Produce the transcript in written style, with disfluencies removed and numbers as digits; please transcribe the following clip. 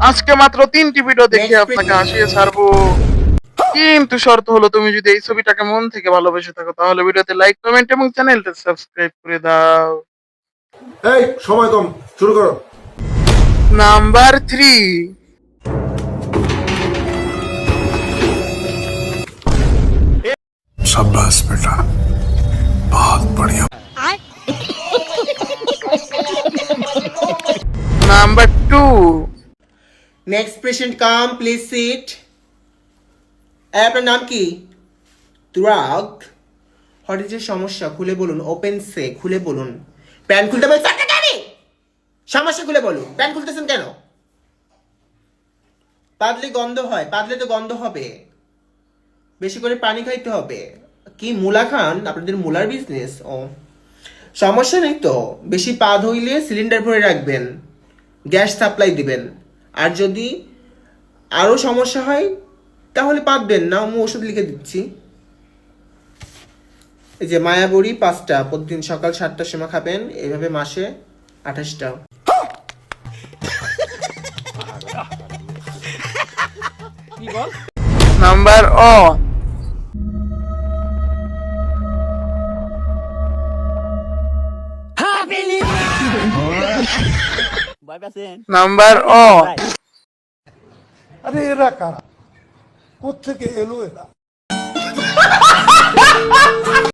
আজকে মাত্র 3টি ভিডিও দেখে আপনাকে হাসিয়ে ছাড়বো, কিন্তু শর্ত হলো তুমি যদি এই ছবিটাকে মন থেকে ভালোবেসে থাকো তাহলে ভিডিওতে লাইক, কমেন্ট এবং চ্যানেলটা সাবস্ক্রাইব করে দাও। এই সময় কম, শুরু করো। নাম্বার 3। शाबाश बेटा, बहुत बढ़िया। Number 2। Next patient come, please sit. আপনার নাম কি? তুরাগ। হোয়াট ইজ এর সমস্যা খুলে বলুন, ওপেন সে, খুলে বলুন। প্যান খুলতে বলছেন কেন? সমস্যা খুলে বলুন, প্যান খুলতেছেন কেন? পাতলে গন্ধ হয়, পাতলে তো গন্ধ হবে। বেশি করে পানি খাইতে হবে। কি মূলা খান? আপনাদের মূলার বিজনেস? ও সমস্যা নেই তো, বেশি পা ধইলে সিলিন্ডার ভরে রাখবেন, গ্যাস সাপ্লাই দিবেন। আর যদি আরো সমস্যা হয় তাহলে পাতবেন না, আমি ওষুধ লিখে দিচ্ছি। এই যে মায়াবড়ি 5টা, প্রতিদিন সকাল 7টার সময় খাবেন, এইভাবে মাসে 28টা। নাম্বার ও। নাম্বার ও। আরে এরা কারা, কোত্থেকে এলো এরা?